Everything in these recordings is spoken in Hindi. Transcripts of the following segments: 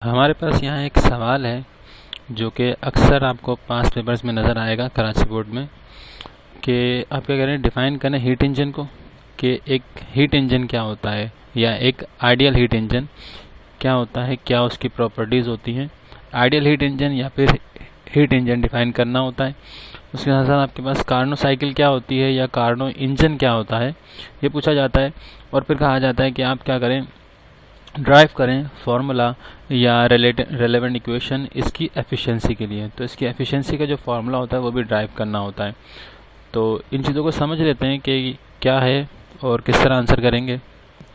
हमारे पास यहाँ एक सवाल है जो कि अक्सर आपको पास पेपर्स में नज़र आएगा कराची बोर्ड में कि आप क्या करें, डिफ़ाइन करें हीट इंजन को कि एक हीट इंजन क्या होता है या एक आइडियल हीट इंजन क्या होता है, क्या उसकी प्रॉपर्टीज़ होती हैं। आइडियल हीट इंजन या फिर हीट इंजन डिफ़ाइन करना होता है। उसके साथ साथ आपके पास कार्नो साइकिल क्या होती है या कार्नो इंजन क्या होता है, ये पूछा जाता है। और फिर कहा जाता है कि आप क्या करें, ड्राइव करें फार्मूला या रेलेवेंट इक्वेशन इसकी एफिशिएंसी के लिए। तो इसकी एफिशिएंसी का जो फार्मूला होता है वो भी ड्राइव करना होता है। तो इन चीज़ों को समझ लेते हैं कि क्या है और किस तरह आंसर करेंगे।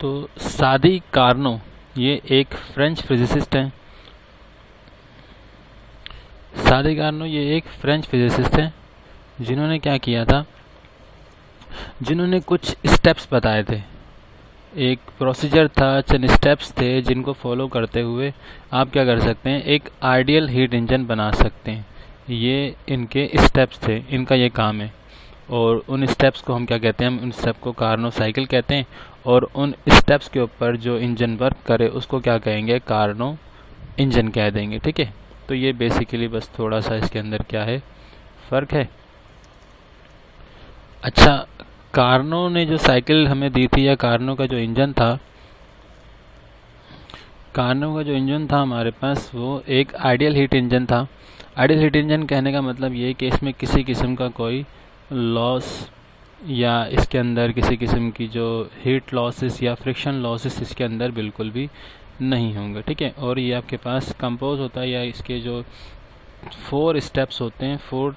तो सादी कार्नो ये एक फ्रेंच फिजिसिस्ट हैं। सादी कार्नो ये एक फ्रेंच फिजिसिस्ट हैं जिन्होंने क्या किया था, जिन्होंने कुछ स्टेप्स बताए थे। एक प्रोसीजर था, चंद स्टेप्स थे जिनको फॉलो करते हुए आप क्या कर सकते हैं, एक आइडियल हीट इंजन बना सकते हैं। ये इनके स्टेप्स थे, इनका ये काम है। और उन स्टेप्स को हम क्या कहते हैं, हम उन स्टेप को कार्नो साइकिल कहते हैं। और उन स्टेप्स के ऊपर जो इंजन वर्क करे उसको क्या कहेंगे, कार्नो इंजन कह देंगे। ठीक है, तो ये बेसिकली बस थोड़ा सा इसके अंदर क्या है, फ़र्क है। अच्छा, कार्नो ने जो साइकिल हमें दी थी या कार्नो का जो इंजन था, कार्नो का जो इंजन था हमारे पास वो एक आइडियल हीट इंजन था। आइडियल हीट इंजन कहने का मतलब ये कि इसमें किसी किस्म का कोई लॉस या इसके अंदर किसी किस्म की जो हीट लॉसेस या फ्रिक्शन लॉसेस इसके अंदर बिल्कुल भी नहीं होंगे। ठीक है, और ये आपके पास कंपोज होता है या इसके जो 4 स्टेप्स होते हैं, 4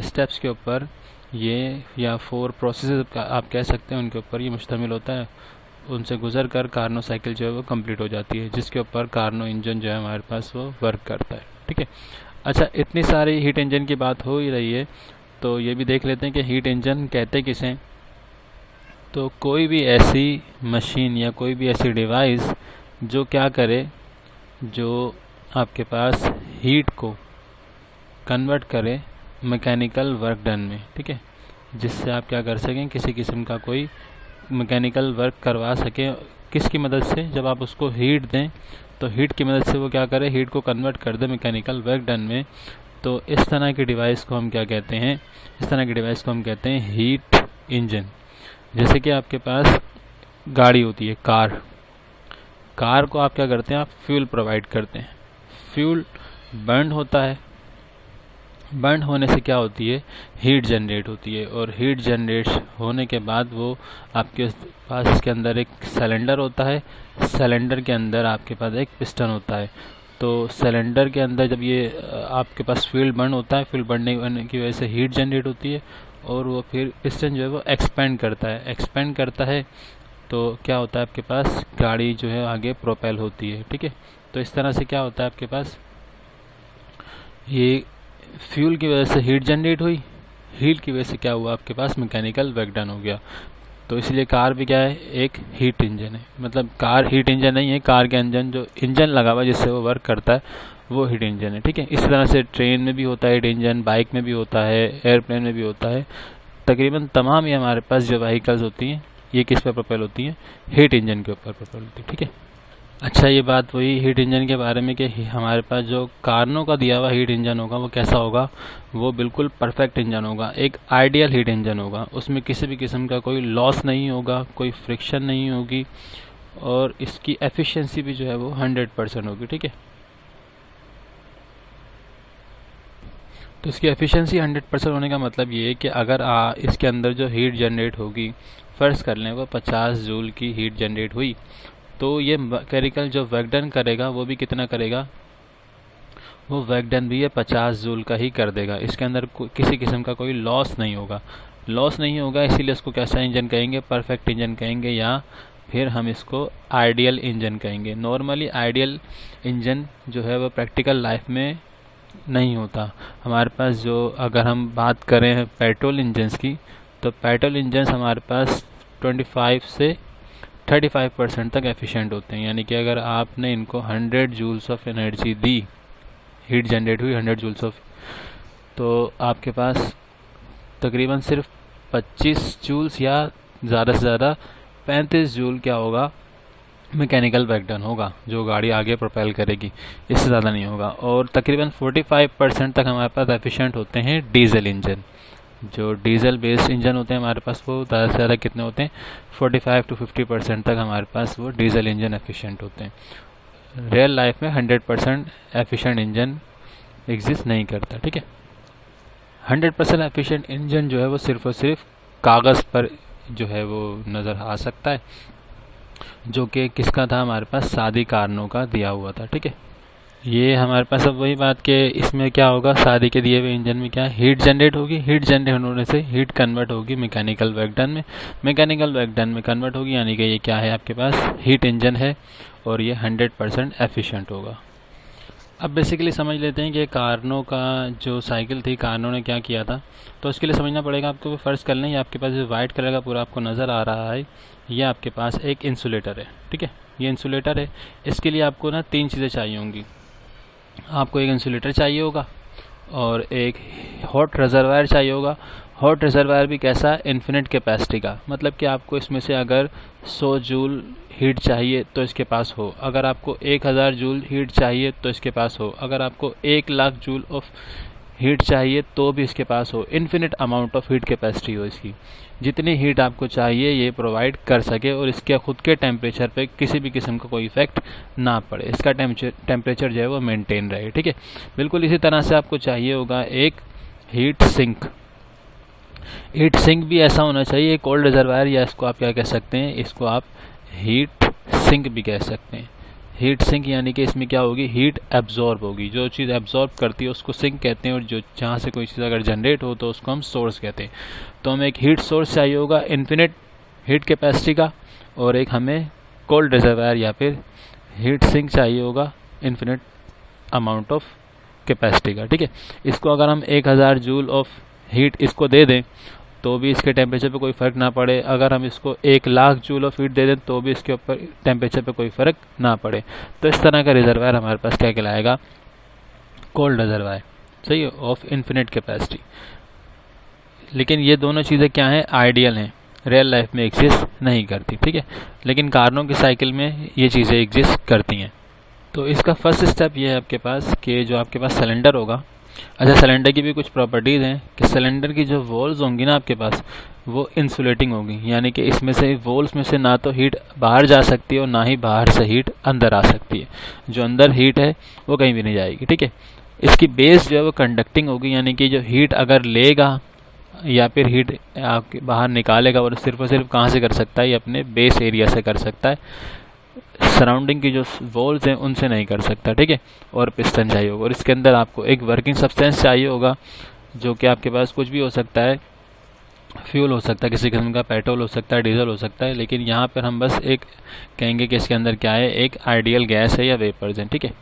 स्टेप्स के ऊपर ये या 4 प्रोसेस आप कह सकते हैं, उनके ऊपर ये मुश्तमिल होता है। उनसे गुजर कर कार्नो साइकिल जो है वो कंप्लीट हो जाती है, जिसके ऊपर कार्नो इंजन जो है हमारे पास वो वर्क करता है। ठीक है, अच्छा, इतनी सारी हीट इंजन की बात हो ही रही है तो ये भी देख लेते हैं कि हीट इंजन कहते किसे। तो कोई भी ऐसी मशीन या कोई भी ऐसी डिवाइस जो क्या करे, जो आपके पास हीट को कन्वर्ट करे मैकेनिकल वर्क डन में। ठीक है, जिससे आप क्या कर सकें, किसी किस्म का कोई मैकेनिकल वर्क करवा सकें। किसकी मदद से, जब आप उसको हीट दें तो हीट की मदद से वो क्या करे, हीट को कन्वर्ट कर दे मैकेनिकल वर्क डन में। तो इस तरह की डिवाइस को हम क्या कहते हैं, इस तरह की डिवाइस को हम कहते हैं हीट इंजन। जैसे कि आपके पास गाड़ी होती है, कार, कार को आप क्या करते हैं, आप फ्यूल प्रोवाइड करते हैं। फ्यूल बर्न होता है, बर्न होने से क्या होती है, हीट जनरेट होती है। और हीट जनरेट होने के बाद वो आपके पास इसके अंदर एक सिलेंडर होता है, सिलेंडर के अंदर आपके पास एक पिस्टन होता है। तो सिलेंडर के अंदर जब ये आपके पास फ्यूल बर्न होता है, फ्यूल बर्न की वजह से हीट जनरेट होती है और वो फिर पिस्टन जो है वो एक्सपेंड करता है, एक्सपेंड करता है। तो क्या होता है, आपके पास गाड़ी जो है आगे प्रोपेल होती है। ठीक है, तो इस तरह से क्या होता है, आपके पास ये फ्यूल की वजह से हीट जनरेट हुई, हीट की वजह से क्या हुआ, आपके पास मैकेनिकल वर्क डन हो गया। तो इसलिए कार भी क्या है, एक हीट इंजन है। मतलब कार हीट इंजन नहीं है, कार के इंजन जो इंजन लगा हुआ है जिससे वो वर्क करता है वो हीट इंजन है। ठीक है, इस तरह से ट्रेन में भी होता है हीट इंजन, बाइक में भी होता है, एयरप्लेन में भी होता है। तकरीबन तमाम ये हमारे पास जो व्हीकल्स होती हैं ये किस पर प्रोपेल होती हैं, हीट इंजन के ऊपर प्रोपेल होती है। ठीक है, अच्छा, ये बात वही हीट इंजन के बारे में कि हमारे पास जो कार्नो का दिया हुआ हीट इंजन होगा वो कैसा होगा, वो बिल्कुल परफेक्ट इंजन होगा, एक आइडियल हीट इंजन होगा। उसमें किसी भी किस्म का कोई लॉस नहीं होगा, कोई फ्रिक्शन नहीं होगी और इसकी एफिशिएंसी भी जो है वो 100% होगी। ठीक है, तो इसकी एफिशिएंसी 100% होने का मतलब ये है कि अगर इसके अंदर जो हीट जनरेट होगी, फ़र्ज़ कर लें वो 50 जूल की हीट जनरेट हुई, तो ये मैकेनिकल जो वर्क डन करेगा वो भी कितना करेगा, वो वर्क डन भी ये 50 जूल का ही कर देगा। इसके अंदर किसी किस्म का कोई लॉस नहीं होगा, लॉस नहीं होगा। इसीलिए इसको कैसा इंजन कहेंगे, परफेक्ट इंजन कहेंगे या फिर हम इसको आइडियल इंजन कहेंगे। नॉर्मली आइडियल इंजन जो है वो प्रैक्टिकल लाइफ में नहीं होता। हमारे पास जो, अगर हम बात करें पेट्रोल इंजन्स की, तो पेट्रोल इंजन्स हमारे पास 25 से 35% तक एफिशिएंट होते हैं। यानी कि अगर आपने इनको 100 जूल्स ऑफ एनर्जी दी, हीट जनरेट हुई 100 जूल्स ऑफ, तो आपके पास तकरीबन सिर्फ 25 जूल्स या ज़्यादा से ज़्यादा 35 जूल क्या होगा, मैकेनिकल वर्क डन होगा, जो गाड़ी आगे प्रोपेल करेगी, इससे ज़्यादा नहीं होगा। और तकरीबन 45% तक हमारे पास एफिशिएंट होते हैं डीजल इंजन। जो डीजल बेस्ड इंजन होते हैं हमारे पास, वो ज़्यादा से ज़्यादा कितने होते हैं, 45 to 50% तक हमारे पास वो डीजल इंजन एफिशिएंट होते हैं। रियल लाइफ में 100% एफिशिएंट इंजन एग्जिस्ट नहीं करता, ठीक है। 100% एफिशिएंट इंजन जो है वो सिर्फ और सिर्फ कागज़ पर जो है वो नज़र आ सकता है, जो कि किसका था, हमारे पास शादी कारणों का दिया हुआ था, ठीक है। ये हमारे पास अब वही बात कि इसमें क्या होगा, शादी के दिए हुए इंजन में क्या हीट जनरेट होगी, हीट जनरेट होने से हीट कन्वर्ट होगी मैकेनिकल वर्क डन में, मैकेनिकल वर्क डन में कन्वर्ट होगी, यानी कि ये क्या है, आपके पास हीट इंजन है और ये 100% एफिशिएंट होगा। अब बेसिकली समझ लेते हैं कि कार्नो का जो साइकिल थी, कार्नो ने क्या किया था। तो इसके लिए समझना पड़ेगा आपको। फ़र्ज़ कर लें ये आपके पास जो वाइट कलर का पूरा आपको नज़र आ रहा है, ये आपके पास एक इंसुलेटर है, ठीक है। ये इंसुलेटर है, इसके लिए आपको ना 3 चीज़ें चाहिए होंगी। आपको एक इंसुलेटर चाहिए होगा और एक हॉट रिजर्वायर चाहिए होगा। हॉट रिजर्वायर भी कैसा, इन्फिनिट कैपेसिटी का, मतलब कि आपको इसमें से अगर 100 जूल हीट चाहिए तो इसके पास हो, अगर आपको 1000 जूल हीट चाहिए तो इसके पास हो, अगर आपको 1 लाख जूल ऑफ हीट चाहिए तो भी इसके पास हो। Infinite amount of heat capacity हो इसकी, जितनी हीट आपको चाहिए ये प्रोवाइड कर सके और इसके खुद के टेम्परेचर पे किसी भी किस्म का कोई इफेक्ट ना पड़े, इसका टेम्परेचर जो है वो मेंटेन रहे, ठीक है। बिल्कुल इसी तरह से आपको चाहिए होगा एक हीट सिंक। हीट सिंक भी ऐसा होना चाहिए, कोल्ड रिजर्वायर, या इसको आप क्या कह सकते हैं, इसको आप हीट सिंक भी कह सकते हैं। हीट सिंक यानी कि इसमें क्या होगी, हीट एब्जॉर्ब होगी, जो चीज़ एब्जॉर्ब करती है उसको सिंक कहते हैं, और जो जहाँ से कोई चीज़ अगर जनरेट हो तो उसको हम सोर्स कहते हैं। तो हमें एक हीट सोर्स चाहिए होगा इन्फिनिट हीट कैपेसिटी का, और एक हमें कोल्ड रिजर्वायर या फिर हीट सिंक चाहिए होगा इन्फिनिट अमाउंट ऑफ कैपेसिटी का, ठीक है। इसको अगर हम 1000 जूल ऑफ हीट इसको दे दें तो भी इसके टेम्परेचर पे कोई फ़र्क ना पड़े, अगर हम इसको 1 लाख जूल ऑफ हीट दे दें तो भी इसके ऊपर टेम्परेचर पे कोई फ़र्क ना पड़े। तो इस तरह का रिजर्वायर हमारे पास क्या कहलाएगा, कोल्ड रिजर्वायर, सही है, ऑफ इन्फिनिट कैपेसिटी। लेकिन ये दोनों चीज़ें क्या हैं, आइडियल हैं, रियल लाइफ में एग्जिस्ट नहीं करती, ठीक है। लेकिन कार्नो की साइकिल में ये चीज़ें एग्जिस्ट करती हैं। तो इसका फर्स्ट स्टेप ये है आपके पास कि जो आपके पास सिलेंडर होगा, अच्छा सिलेंडर की भी कुछ प्रॉपर्टीज़ हैं कि सिलेंडर की जो वॉल्स होंगी ना आपके पास, वो इंसुलेटिंग होगी, यानी कि इसमें से वॉल्स में से ना तो हीट बाहर जा सकती है और ना ही बाहर से हीट अंदर आ सकती है। जो अंदर हीट है वो कहीं भी नहीं जाएगी, ठीक है। इसकी बेस जो है वो कंडक्टिंग होगी, यानी कि जो हीट अगर लेगा या फिर हीट आपके बाहर निकालेगा और सिर्फ कहाँ से कर सकता है, ये अपने बेस एरिया से कर सकता है, सराउंडिंग की जो वॉल्स हैं उनसे नहीं कर सकता, ठीक है। और पिस्टन चाहिए होगा, और इसके अंदर आपको एक वर्किंग सब्सटेंस चाहिए होगा, जो कि आपके पास कुछ भी हो सकता है, फ्यूल हो सकता है, किसी किस्म का पेट्रोल हो सकता है, डीजल हो सकता है, लेकिन यहाँ पर हम बस एक कहेंगे कि इसके अंदर क्या है, एक आइडियल गैस है या वेपर्स हैं, ठीक है।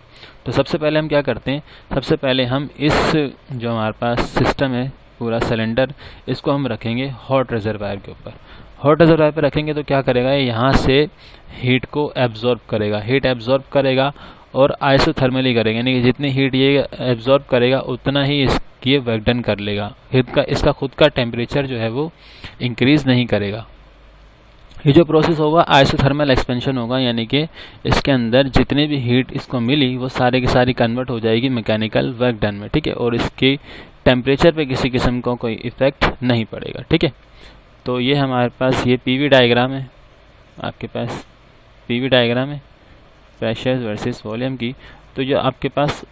तो सबसे पहले हम क्या करते हैं, सबसे पहले हम इस जो हमारे पास सिस्टम है पूरा सिलेंडर, इसको हम रखेंगे हॉट रिजर्वायर के ऊपर। हॉट रिजर्वायर पे रखेंगे तो क्या करेगा, यहाँ से हीट को एब्जॉर्ब करेगा, हीट एब्जॉर्ब करेगा और आइसोथर्मली करेगा, यानी कि जितनी हीट ये एब्जॉर्ब करेगा उतना ही इसकी वर्क डन कर लेगा। इसका खुद का टेम्परेचर जो है वो इंक्रीज़ नहीं करेगा। ये जो प्रोसेस होगा आइसोथर्मल एक्सपेंशन होगा, यानी कि इसके अंदर जितनी भी हीट इसको मिली वो सारे की सारी कन्वर्ट हो जाएगी मैकेनिकल वर्क डन में, ठीक है। और इसकी टेम्परेचर पे किसी किस्म का कोई इफेक्ट नहीं पड़ेगा, ठीक है। तो ये हमारे पास ये पीवी डायग्राम है, आपके पास पीवी डायग्राम है प्रेशर वर्सेस वॉल्यूम की। तो जो आपके पास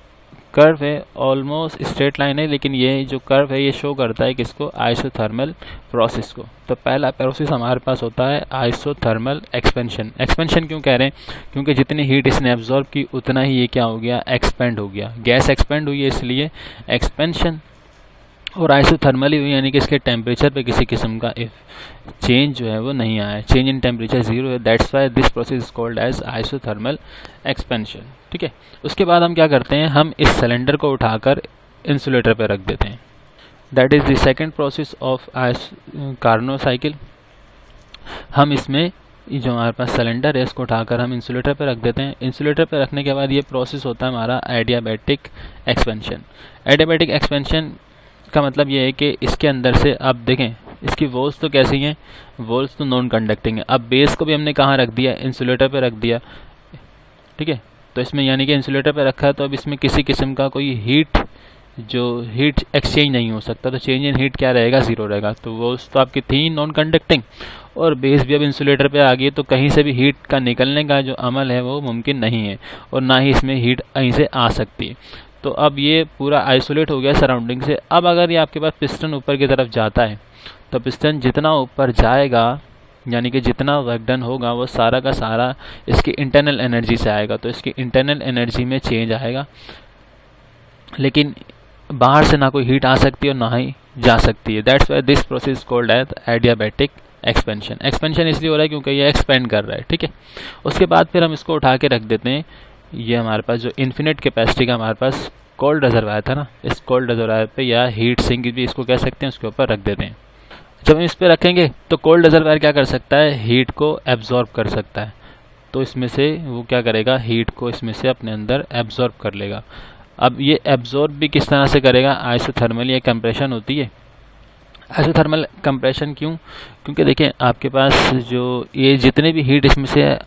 कर्व है ऑलमोस्ट स्ट्रेट लाइन है, लेकिन ये जो कर्व है ये शो करता है किसको, आइसोथर्मल प्रोसेस को। तो पहला प्रोसेस हमारे पास होता है आइसोथर्मल एक्सपेंशन। एक्सपेंशन क्यों कह रहे हैं, क्योंकि जितनी हीट इसने एब्जॉर्ब की उतना ही ये क्या हो गया, एक्सपेंड हो गया, गैस एक्सपेंड हुई है इसलिए एक्सपेंशन। और आइसोथर्मली हुई यानी कि इसके टेम्परेचर पे किसी किस्म का चेंज जो है वो नहीं आया, चेंज इन टेम्परेचर 0 है, that's why this process is called as isothermal expansion, ठीक है। उसके बाद हम क्या करते हैं, हम इस सिलेंडर को उठाकर इंसुलेटर पे रख देते हैं, that is the second process of Carnot cycle. हम इसमें जो हमारे पास सिलेंडर है इसको उठाकर हम इंसुलेटर पे रख देते हैं। इंसुलेटर पे रखने के बाद ये प्रोसेस होता है हमारा एडियाबैटिक एक्सपेंशन। एडियाबैटिक एक्सपेंशन का मतलब ये है कि इसके अंदर से आप देखें इसकी वॉल्स तो कैसी हैं, वॉल्स तो नॉन कंडक्टिंग है। अब बेस को भी हमने कहाँ रख दिया, इंसुलेटर पे रख दिया, ठीक है। तो इसमें यानी कि इंसुलेटर पे रखा है, तो अब इसमें किसी किस्म का कोई हीट एक्सचेंज नहीं हो सकता, तो चेंज इन हीट क्या रहेगा, ज़ीरो रहेगा। तो वॉल्स तो आपकी थी नॉन कंडक्टिंग, और बेस भी अब इंसुलेटर पे आ गई, तो कहीं से भी हीट का निकलने का जो अमल है वो मुमकिन नहीं है, और ना ही इसमें हीट कहीं से आ सकती है। तो अब ये पूरा आइसोलेट हो गया सराउंडिंग से। अब अगर ये आपके पास पिस्टन ऊपर की तरफ जाता है, तो पिस्टन जितना ऊपर जाएगा, यानी कि जितना वर्क डन होगा वो सारा का सारा इसकी इंटरनल एनर्जी से आएगा, तो इसकी इंटरनल एनर्जी में चेंज आएगा, लेकिन बाहर से ना कोई हीट आ सकती है और ना ही जा सकती है। That's why this process called as adiabatic expansion. Expansion इसलिए हो रहा है क्योंकि ये एक्सपेंड कर रहा है, ठीक है। उसके बाद फिर हम इसको उठा के रख देते हैं, ये हमारे पास जो इन्फिनिट कैपेसिटी का हमारे पास कोल्ड रिजर्वायर था ना, इस कोल्ड रिजर्वायर पे या हीट सिंक भी इसको कह सकते हैं, उसके ऊपर रख देते हैं। जब हम इस पर रखेंगे तो कोल्ड रिजर्वायर क्या कर सकता है, हीट को एब्जॉर्ब कर सकता है, तो इसमें से वो क्या करेगा, हीट को इसमें से अपने अंदर एब्जॉर्ब कर लेगा। अब ये एब्जॉर्ब भी किस तरह से करेगा, आइसोथर्मल या कंप्रेशन होती है। आइसोथर्मल कंप्रेशन क्यों, क्योंकि देखें आपके पास जो ये जितने भी हीट इसमें से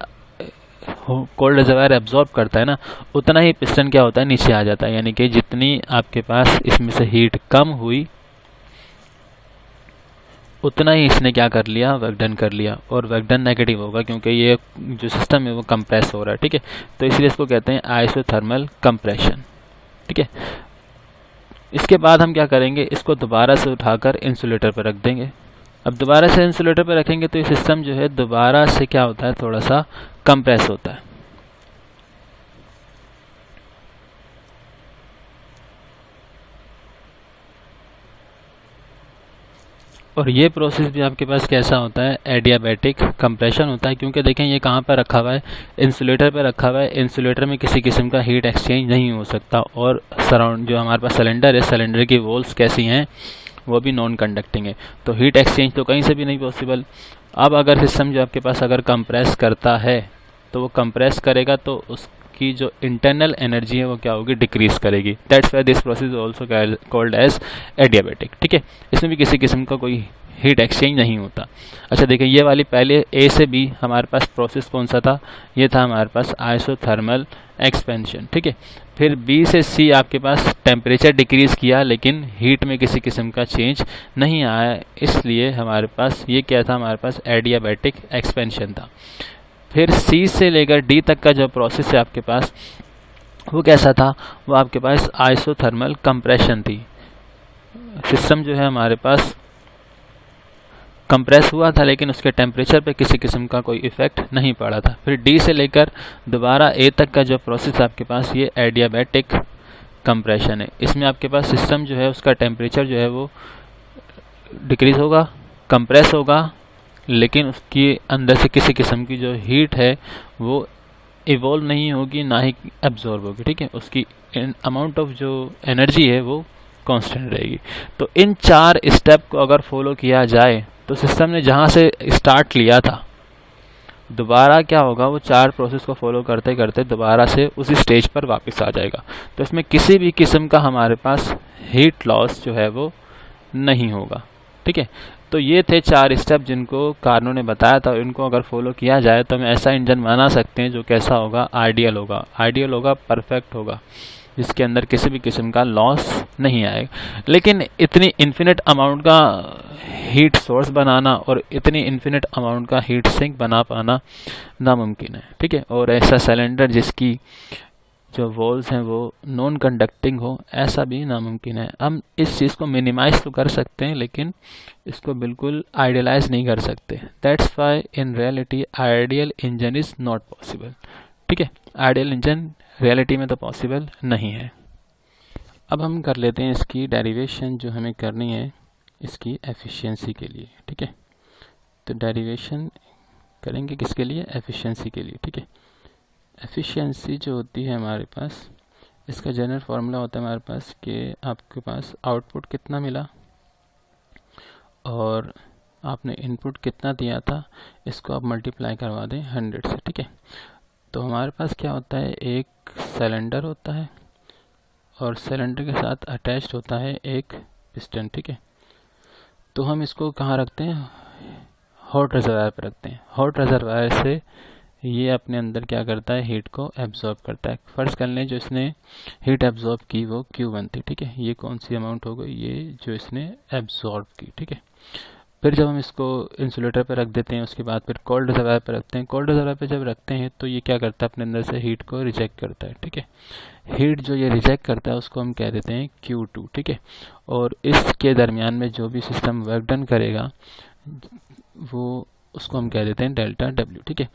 कोल्ड रिजर्वायर एब्जॉर्ब करता है ना, उतना ही पिस्टन क्या होता है, नीचे आ जाता है। यानी कि जितनी आपके पास इसमें से हीट कम हुई, उतना ही इसने क्या कर लिया, वर्क डन कर लिया, और वर्क डन नेगेटिव होगा क्योंकि ये जो सिस्टम है वो कंप्रेस हो रहा है, ठीक है। तो इसलिए इसको कहते हैं आइसोथर्मल कंप्रेशन, ठीक है। इसके बाद हम क्या करेंगे, इसको दोबारा से उठाकर इंसुलेटर पर रख देंगे। अब दोबारा से इंसुलेटर पर रखेंगे तो ये सिस्टम जो है दोबारा से क्या होता है, थोड़ा सा कंप्रेस होता है। और ये प्रोसेस भी आपके पास कैसा होता है, एडियाबैटिक कंप्रेशन होता है, क्योंकि देखें ये कहाँ पर रखा हुआ है, इंसुलेटर पर रखा हुआ है। इंसुलेटर में किसी किस्म का हीट एक्सचेंज नहीं हो सकता, और सराउंड जो हमारे पास सिलेंडर है, सिलेंडर की वॉल्स कैसी हैं, वो भी नॉन कंडक्टिंग है, तो हीट एक्सचेंज तो कहीं से भी नहीं पॉसिबल। अब अगर सिस्टम जो आपके पास अगर कंप्रेस करता है, तो वो कंप्रेस करेगा तो उसकी जो इंटरनल एनर्जी है वो क्या होगी, डिक्रीज करेगी। That's why this process also called as adiabatic, ठीक है। इसमें भी किसी किस्म का कोई हीट एक्सचेंज नहीं होता। अच्छा देखिए, ये वाली पहले ए से बी हमारे पास प्रोसेस कौन सा था, ये था हमारे पास आइसोथर्मल एक्सपेंशन, ठीक है। फिर बी से सी आपके पास टेम्परेचर डिक्रीज किया, लेकिन हीट में किसी किस्म का चेंज नहीं आया, इसलिए हमारे पास ये क्या था, हमारे पास एडियाबैटिक एक्सपेंशन था। फिर सी से लेकर डी तक का जो प्रोसेस है आपके पास, वो कैसा था, वो आपके पास आइसोथर्मल कंप्रेशन थी। सिस्टम जो है हमारे पास कंप्रेस हुआ था, लेकिन उसके टेम्परेचर पे किसी किस्म का कोई इफेक्ट नहीं पड़ा था। फिर डी से लेकर दोबारा ए तक का जो प्रोसेस आपके पास, ये एडियाबैटिक कंप्रेशन है। इसमें आपके पास सिस्टम जो है उसका टेम्परेचर जो है वो डिक्रीज होगा, कंप्रेस होगा, लेकिन उसके अंदर से किसी किस्म की जो हीट है वो इवॉल्व नहीं होगी, ना ही एब्जॉर्ब होगी, ठीक है। उसकी अमाउंट ऑफ जो एनर्जी है वो कांस्टेंट रहेगी। तो इन 4 स्टेप को अगर फॉलो किया जाए तो सिस्टम ने जहाँ से स्टार्ट लिया था, दोबारा क्या होगा, वो 4 प्रोसेस को फॉलो करते करते दोबारा से उसी स्टेज पर वापस आ जाएगा। तो इसमें किसी भी किस्म का हमारे पास हीट लॉस जो है वो नहीं होगा, ठीक है। तो ये थे 4 स्टेप जिनको कार्नो ने बताया था, इनको अगर फॉलो किया जाए तो हम ऐसा इंजन बना सकते हैं जो कैसा होगा, आइडियल होगा, आइडियल होगा, परफेक्ट होगा, जिसके अंदर किसी भी किस्म का लॉस नहीं आएगा। लेकिन इतनी इन्फिनिट अमाउंट का हीट सोर्स बनाना और इतनी इन्फिनिट अमाउंट का हीट सिंक बना पाना नामुमकिन है, ठीक है। और ऐसा सिलेंडर जिसकी जो वॉल्स हैं वो नॉन कंडक्टिंग हो, ऐसा भी नामुमकिन है। हम इस चीज़ को मिनिमाइज तो कर सकते हैं, लेकिन इसको बिल्कुल आइडियलाइज नहीं कर सकते। That's why in reality ideal engine is not possible, ठीक है। आइडियल इंजन रियलिटी में तो पॉसिबल नहीं है। अब हम कर लेते हैं इसकी डेरिवेशन जो हमें करनी है इसकी एफिशिएंसी के लिए, ठीक है। तो डेरिवेशन करेंगे किसके लिए, एफिशिएंसी के लिए, ठीक है। एफिशिएंसी जो होती है हमारे पास, इसका जनरल फार्मूला होता है हमारे पास कि आपके पास आउटपुट कितना मिला और आपने इनपुट कितना दिया था, इसको आप मल्टीप्लाई करवा दें 100 से, ठीक है। तो हमारे पास क्या होता है, एक सिलेंडर होता है और सिलेंडर के साथ अटैच्ड होता है एक पिस्टन, ठीक है। तो हम इसको कहाँ रखते हैं, हॉट रिजर्वायर पर रखते हैं। हॉट रिजर्वायर से ये अपने अंदर क्या करता है, हीट को एब्जॉर्ब करता है। फर्स्ट कर लें जो इसने हीट एब्जॉर्ब की वो Q1 थी, ठीक है। ये कौन सी अमाउंट हो गई, ये जो इसने एब्जॉर्ब की, ठीक है। फिर जब हम इसको इंसुलेटर पर रख देते हैं, उसके बाद फिर कोल्ड रिजर्वायर पर रखते हैं। कोल्ड रिजर्वायर पर जब रखते हैं तो ये क्या करता है, अपने अंदर से हीट को रिजेक्ट करता है, ठीक है। हीट जो ये रिजेक्ट करता है उसको हम कह देते हैं Q2, ठीक है। और इसके दरमियान में जो भी सिस्टम वर्क डन करेगा वो उसको हम कह देते हैं डेल्टा W, ठीक है।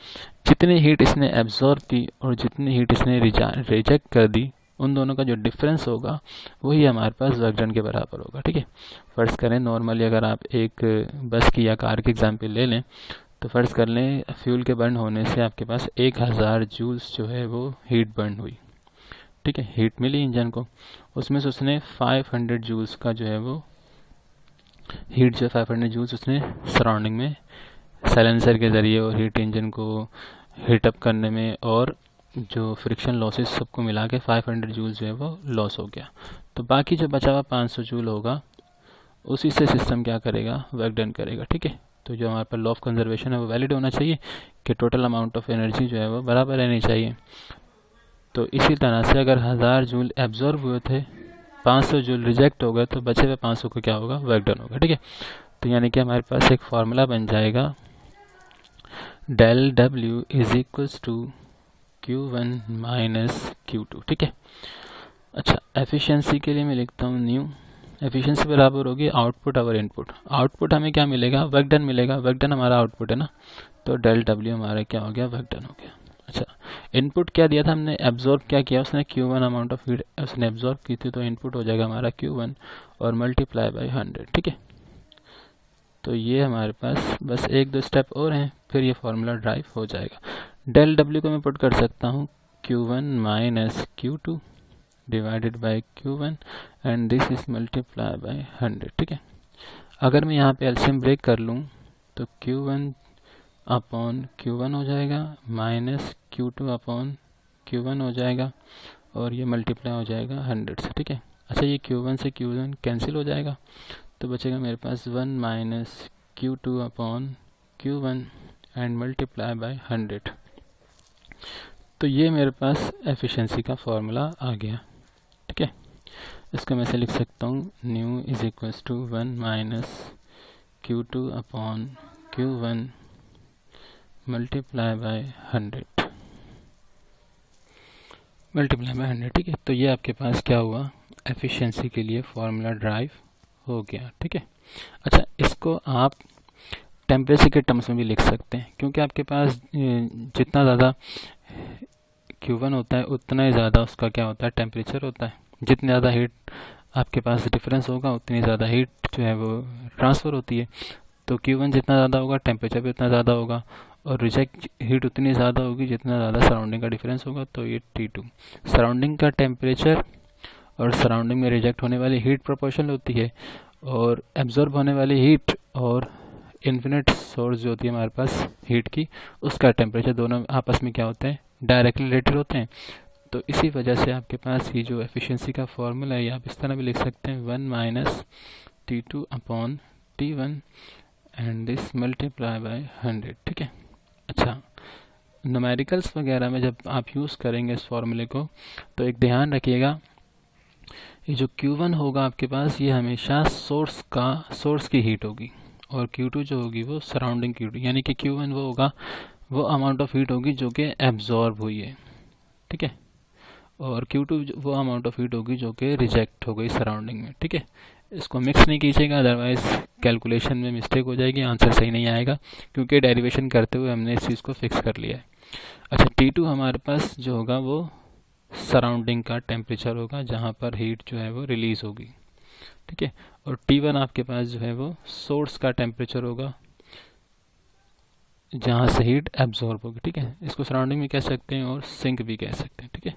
जितनी हीट इसने एब्जॉर्ब की और जितनी हीट इसने रिजेक्ट कर दी, उन दोनों का जो डिफरेंस होगा वही हमारे पास वर्क डन के बराबर होगा, ठीक है। फर्ज करें नॉर्मली अगर आप एक बस की या कार की एग्जांपल ले लें, तो फर्ज कर लें फ्यूल के बर्न होने से आपके पास 1000 जूल्स जो है वो हीट बर्न हुई, ठीक है। हीट मिली इंजन को, उसमें से उसने 500 जूल्स का जो है वो हीट जो 500 जूल्स उसने सराउंडिंग में साइलेंसर के ज़रिए और हीट इंजन को हीटअप करने में और जो फ्रिक्शन लॉसेस सबको मिला के 500 जूल जो है वो लॉस हो गया। तो बाकी जो बचा हुआ 500 जूल होगा उसी से सिस्टम क्या करेगा, वर्क डन करेगा, ठीक है। तो जो हमारे पास लॉ ऑफ कंजर्वेशन है वो वैलिड होना चाहिए कि टोटल अमाउंट ऑफ एनर्जी जो है वो बराबर रहनी चाहिए। तो इसी तरह से अगर 1000 जूल एब्जॉर्ब हुए थे, 500 जूल रिजेक्ट हो गए, तो बचे हुए 500 को क्या होगा, वर्क डन होगा, ठीक है। तो यानी कि हमारे पास एक फार्मूला बन जाएगा del W is equals to Q1 minus Q2, ठीक है। अच्छा, एफिशिएंसी के लिए मैं लिखता हूँ न्यू एफिशिएंसी बराबर होगी आउटपुट और इनपुट। आउटपुट हमें क्या मिलेगा, वर्क डन मिलेगा। वर्क डन हमारा आउटपुट है ना, तो डेल W हमारा क्या हो गया, वर्क डन हो गया। अच्छा, इनपुट क्या दिया था हमने, एब्जॉर्ब क्या किया उसने, Q1 अमाउंट ऑफ हीट उसने एब्जॉर्ब की थी, तो इनपुट हो जाएगा हमारा Q1 और मल्टीप्लाई बाई 100, ठीक है। तो ये हमारे पास बस एक दो स्टेप और हैं, फिर ये फार्मूला ड्राइव हो जाएगा। डेल W को मैं पुट कर सकता हूँ Q1 minus Q2 divided by Q1 and this is multiply by 100, ठीक है। अगर मैं यहाँ पे एलसीएम ब्रेक कर लूँ तो Q1 अपॉन Q1 हो जाएगा माइनस Q2 अपॉन Q1 हो जाएगा और ये मल्टीप्लाई हो जाएगा 100 से, ठीक है। अच्छा, ये Q1 से Q1 कैंसिल हो जाएगा, तो बचेगा मेरे पास 1 minus Q2 upon Q1 and multiply by 100। तो ये मेरे पास एफिशिएंसी का फॉर्मूला आ गया, ठीक है। इसको मैं से लिख सकता हूँ nu is equals to 1 minus Q2 upon Q1 multiply by 100 ठीक है। तो ये आपके पास क्या हुआ, एफिशिएंसी के लिए फॉर्मूला ड्राइव हो गया, ठीक है। अच्छा, इसको आप टेम्परेचर के टर्म्स में भी लिख सकते हैं, क्योंकि आपके पास जितना ज़्यादा Q1 होता है उतना ही ज़्यादा उसका क्या होता है, टेम्परेचर होता है। जितनी ज़्यादा हीट आपके पास डिफरेंस होगा उतनी ज़्यादा हीट जो है वो ट्रांसफ़र होती है। तो Q1 जितना ज़्यादा होगा टेम्परेचर भी उतना ज़्यादा होगा, और रिजेक्ट हीट उतनी ज़्यादा होगी जितना ज़्यादा सराउंडिंग का डिफरेंस होगा। तो ये T2 सराउंडिंग का टेम्परेचर और सराउंडिंग में रिजेक्ट होने वाली हीट प्रोपोर्शनल होती है, और एब्जॉर्ब होने वाली हीट और इन्फिनिट सोर्स जो होती है हमारे पास हीट की, उसका टेम्परेचर दोनों आपस में क्या होते हैं, डायरेक्टली रिलेटेड होते हैं। तो इसी वजह से आपके पास ये जो एफिशिएंसी का फॉर्मूला है आप इस तरह भी लिख सकते हैं 1 minus T2 upon T1 and this multiply by 100, ठीक है। अच्छा, न्यूमेरिकल्स वगैरह में जब आप यूज़ करेंगे इस फॉर्मूले को तो एक ध्यान रखिएगा, ये जो Q1 होगा आपके पास ये हमेशा सोर्स की हीट होगी, और Q2 जो होगी वो सराउंडिंग Q2, यानी कि Q1 वो होगा, वो अमाउंट ऑफ हीट होगी जो कि एब्जॉर्ब हुई है, ठीक है। और Q2 वो अमाउंट ऑफ हीट होगी जो कि रिजेक्ट हो गई सराउंडिंग में, ठीक है। इसको मिक्स नहीं कीजिएगा, अदरवाइज कैलकुलेशन में मिस्टेक हो जाएगी, आंसर सही नहीं आएगा, क्योंकि डेरिवेशन करते हुए हमने इस चीज़ को फिक्स कर लिया है। अच्छा, T2 हमारे पास जो होगा वो सराउंडिंग का टेम्परेचर होगा जहाँ पर हीट जो है वो रिलीज होगी, ठीक है। और T1 आपके पास जो है वो सोर्स का टेम्परेचर होगा जहाँ से हीट एब्जॉर्ब होगी, ठीक है। इसको सराउंडिंग भी कह सकते हैं और सिंक भी कह सकते हैं, ठीक है।